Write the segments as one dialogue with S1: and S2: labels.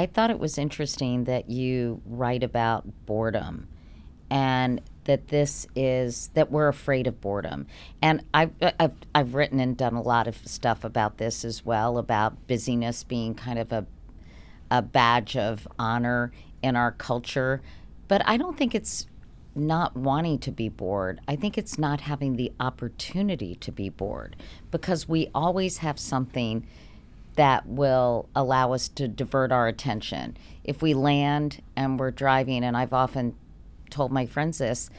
S1: I thought it was interesting that you write about boredom and that we're afraid of boredom. And I've written and done a lot of stuff about this as well, about busyness being kind of a badge of honor in our culture. But I don't think it's not wanting to be bored. I think it's not having the opportunity to be bored, because we always have something that will allow us to divert our attention. If we land and we're driving, and I've often told my friends this,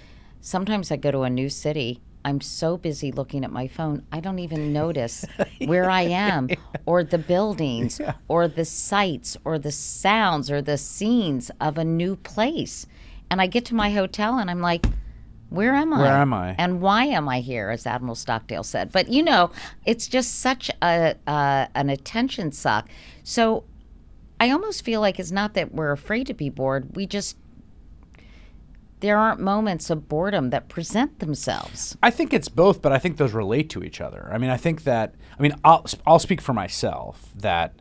S1: sometimes I go to a new city, I'm so busy looking at my phone, I don't even notice where I am, or the buildings, or the sights, or the sounds, or the scenes of a new place. And I get to my hotel and I'm like, where am I?
S2: Where am I?
S1: And why am I here, as Admiral Stockdale said? But, it's just such an attention suck. So I almost feel like it's not that we're afraid to be bored. There aren't moments of boredom that present themselves.
S2: I think it's both, but I think those relate to each other. I mean, I'll speak for myself that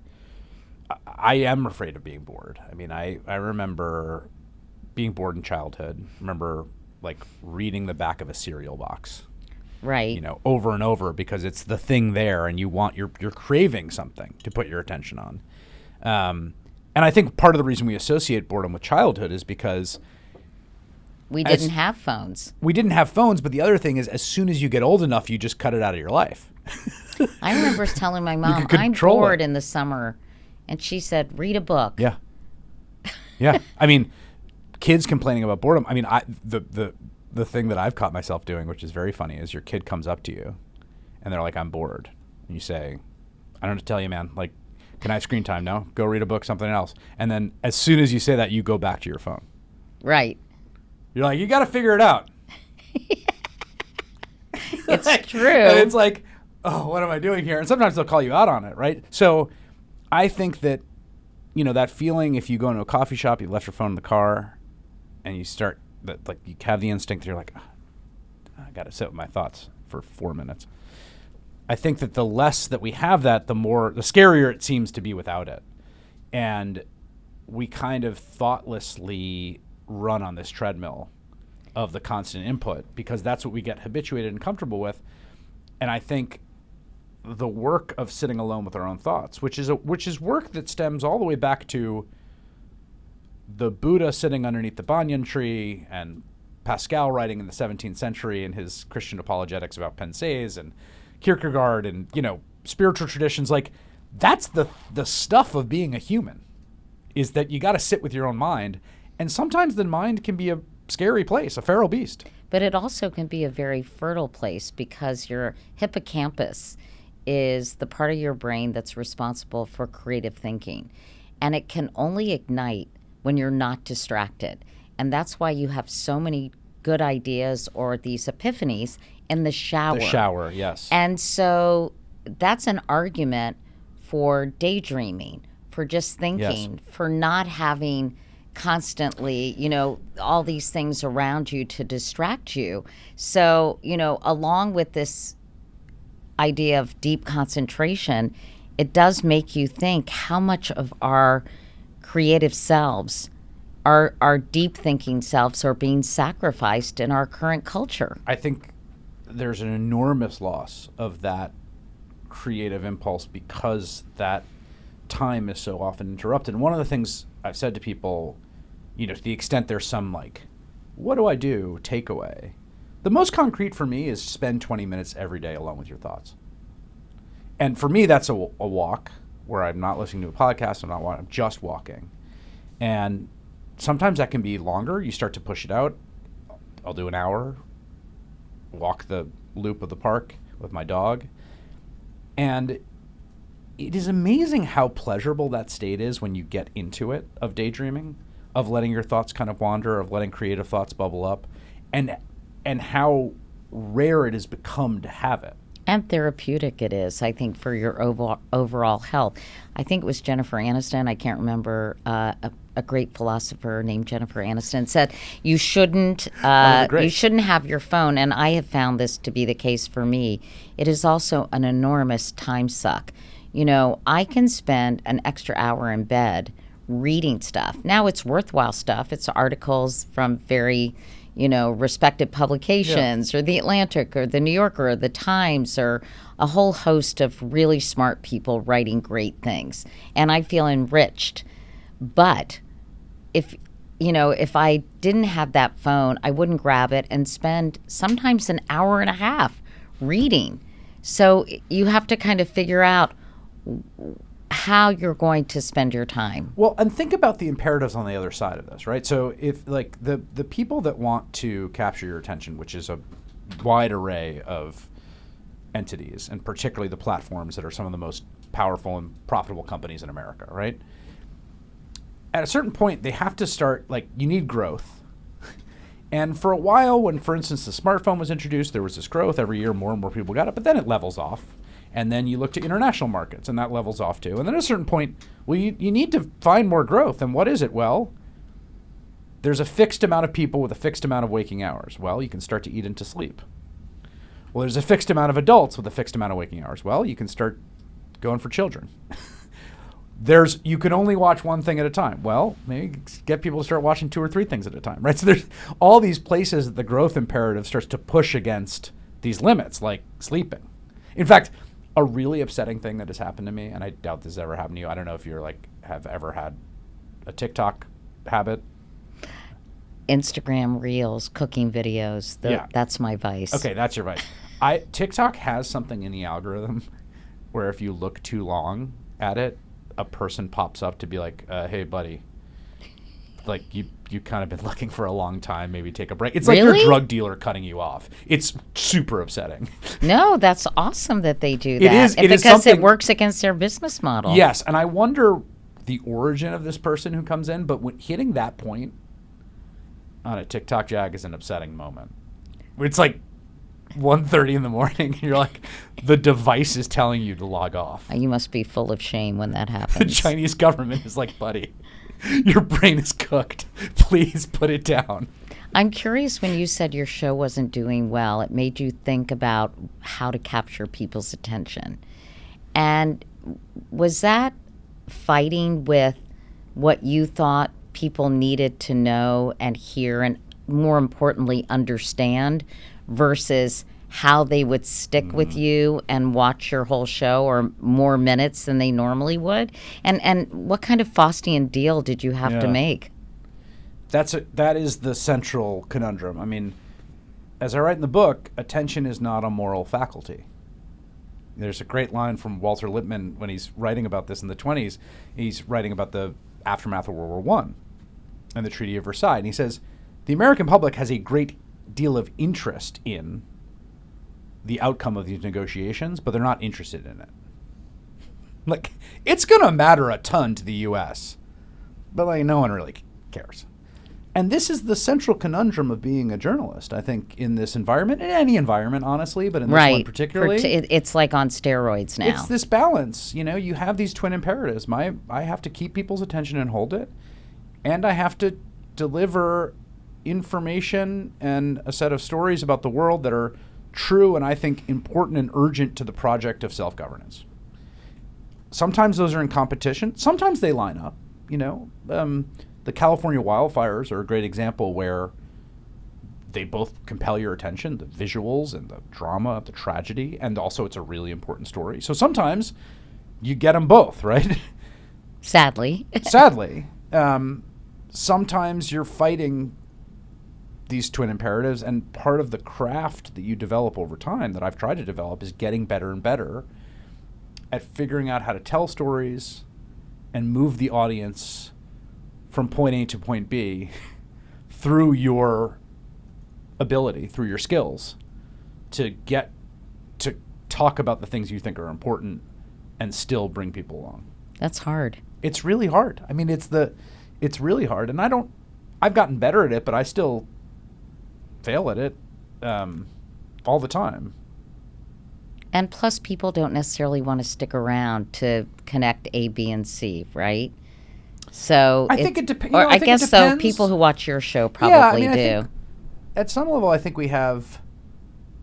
S2: I am afraid of being bored. I mean, I remember being bored in childhood. I remember like reading the back of a cereal box,
S1: right?
S2: Over and over, because it's the thing there, and you're craving something to put your attention on. And I think part of the reason we associate boredom with childhood is because
S1: we didn't have phones.
S2: We didn't have phones, but the other thing is, as soon as you get old enough, you just cut it out of your life.
S1: I remember telling my mom, I'm bored in the summer, and she said, read a book.
S2: Yeah. Yeah. I mean, kids complaining about boredom. I mean, the thing that I've caught myself doing, which is very funny, is your kid comes up to you and they're like, I'm bored. And you say, I don't know what to tell you, man. Like, can I have screen time? No? Go read a book, something else. And then as soon as you say that, you go back to your phone.
S1: Right.
S2: You're like, you got to figure it out.
S1: It's true.
S2: And it's like, oh, what am I doing here? And sometimes they'll call you out on it, right? So I think that, that feeling, if you go into a coffee shop, you left your phone in the car, and you start that, like, you have the instinct, you're like, I got to sit with my thoughts for 4 minutes. I think that the less that we have that, the scarier it seems to be without it. And we kind of thoughtlessly run on this treadmill of the constant input, because that's what we get habituated and comfortable with. And I think the work of sitting alone with our own thoughts, which is work that stems all the way back to the Buddha sitting underneath the banyan tree, and Pascal writing in the 17th century in his Christian apologetics about pensées, and Kierkegaard, and spiritual traditions. Like, that's the stuff of being a human, is that you got to sit with your own mind. And sometimes the mind can be a scary place, a feral beast.
S1: But it also can be a very fertile place, because your hippocampus is the part of your brain that's responsible for creative thinking. And it can only ignite when you're not distracted. And that's why you have so many good ideas or these epiphanies in the shower.
S2: The shower, yes.
S1: And so that's an argument for daydreaming, for just thinking, yes, for not having constantly, all these things around you to distract you. So, along with this idea of deep concentration, it does make you think how much of our creative selves, our deep thinking selves, are being sacrificed in our current culture.
S2: I think there's an enormous loss of that creative impulse, because that time is so often interrupted. And one of the things I've said to people, to the extent there's some like, what do I do takeaway? The most concrete for me is spend 20 minutes every day alone with your thoughts. And for me, that's a walk where I'm not listening to a podcast. I'm just walking. And sometimes that can be longer. You start to push it out. I'll do an hour, walk the loop of the park with my dog. And it is amazing how pleasurable that state is when you get into it, of daydreaming, of letting your thoughts kind of wander, of letting creative thoughts bubble up, and how rare it has become to have it.
S1: And therapeutic it is, I think, for your overall health. I think it was Jennifer Aniston, I can't remember, a great philosopher named Jennifer Aniston said you shouldn't have your phone, and I have found this to be the case for me. It is also an enormous time suck. I can spend an extra hour in bed reading stuff. Now it's worthwhile stuff. It's articles from very, respected publications, or the Atlantic or the New Yorker or the Times, or a whole host of really smart people writing great things. And I feel enriched. But if I didn't have that phone, I wouldn't grab it and spend sometimes an hour and a half reading. So you have to kind of figure out how you're going to spend your time.
S2: Well, and think about the imperatives on the other side of this, right? So if like the people that want to capture your attention, which is a wide array of entities, and particularly the platforms that are some of the most powerful and profitable companies in America, right? At a certain point, they have to start, you need growth. And for a while, when, for instance, the smartphone was introduced, there was this growth. Every year, more and more people got it, but then it levels off. And then you look to international markets, and that levels off too. And then at a certain point, well, you need to find more growth. And what is it? Well, there's a fixed amount of people with a fixed amount of waking hours. Well, you can start to eat into sleep. Well, there's a fixed amount of adults with a fixed amount of waking hours. Well, you can start going for children. You can only watch one thing at a time. Well, maybe get people to start watching 2 or 3 things at a time, right? So there's all these places that the growth imperative starts to push against these limits, like sleeping. In fact, a really upsetting thing that has happened to me, and I doubt this has ever happened to you. I don't know if you're have ever had a TikTok habit.
S1: Instagram Reels, cooking videos. That's my vice.
S2: Okay, that's your vice. TikTok has something in the algorithm where if you look too long at it, a person pops up to be like, hey, buddy, you kind of been looking for a long time, maybe take a break. It's like your drug dealer cutting you off. It's super upsetting.
S1: No, that's awesome that they do that.
S2: It is
S1: because it works against their business model.
S2: Yes, and I wonder the origin of this person who comes in, but hitting that point on a TikTok Jag is an upsetting moment. It's like 1:30 in the morning, and you're like, the device is telling you to log off.
S1: You must be full of shame when that happens.
S2: The Chinese government is like, buddy, your brain is cooked. Please put it down.
S1: I'm curious, when you said your show wasn't doing well, it made you think about how to capture people's attention. And was that fighting with what you thought people needed to know and hear, and more importantly, understand, versus how they would stick with you and watch your whole show or more minutes than they normally would? And what kind of Faustian deal did you have to make?
S2: That is the central conundrum. I mean, as I write in the book, attention is not a moral faculty. There's a great line from Walter Lippmann when he's writing about this in the 1920s. He's writing about the aftermath of World War I and the Treaty of Versailles. And he says, the American public has a great deal of interest in the outcome of these negotiations, but they're not interested in it. It's going to matter a ton to the U.S., but no one really cares. And this is the central conundrum of being a journalist, I think, in this environment, in any environment, honestly, but in this one particularly.
S1: It's like on steroids now.
S2: It's this balance. You have these twin imperatives. I have to keep people's attention and hold it, and I have to deliver information and a set of stories about the world that are true and I think important and urgent to the project of self-governance. Sometimes those are in competition. Sometimes they line up. The California wildfires are a great example where they both compel your attention, the visuals and the drama, the tragedy, and also it's a really important story. So sometimes you get them both, right?
S1: Sadly.
S2: Sometimes you're fighting these twin imperatives, and part of the craft that you develop over time that I've tried to develop is getting better and better at figuring out how to tell stories and move the audience from point A to point B through your ability, through your skills, to get to talk about the things you think are important and still bring people along.
S1: That's hard.
S2: It's really hard. I mean, it's really hard, and I've gotten better at it, but I still fail at it all the time.
S1: And plus, people don't necessarily want to stick around to connect A, B, and C, right? So
S2: I think it depends.
S1: I guess so. People who watch your show probably do.
S2: At some level, I think we have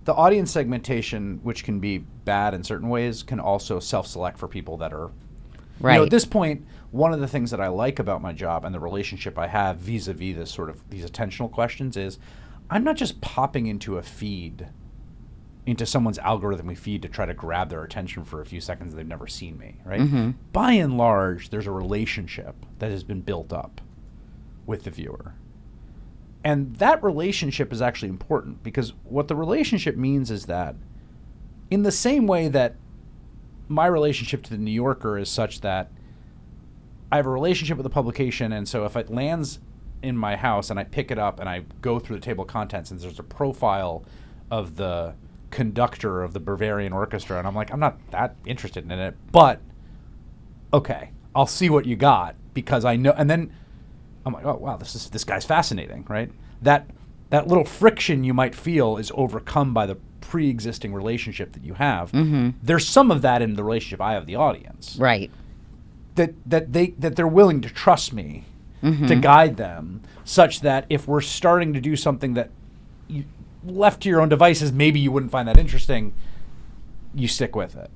S2: the audience segmentation, which can be bad in certain ways, can also self-select for people that are You know,
S1: Right.
S2: at this point, one of the things that I like about my job and the relationship I have vis-a-vis this sort of these attentional questions is I'm not just popping into someone's algorithmic feed to try to grab their attention for a few seconds they've never seen me, right?
S1: Mm-hmm.
S2: By and large, there's a relationship that has been built up with the viewer. And that relationship is actually important because what the relationship means is that in the same way that my relationship to the New Yorker is such that I have a relationship with the publication, and so if it lands in my house and I pick it up and I go through the table of contents and there's a profile of the conductor of the Bavarian Orchestra, and I'm like, I'm not that interested in it, but okay, I'll see what you got because I know, and then I'm like, oh wow, this guy's fascinating, right? That little friction you might feel is overcome by the pre-existing relationship that you have.
S1: Mm-hmm.
S2: There's some of that in the relationship I have with the audience.
S1: Right.
S2: That they're willing to trust me
S1: Mm-hmm.
S2: to guide them, such that if we're starting to do something that you, left to your own devices, maybe you wouldn't find that interesting, you stick with it.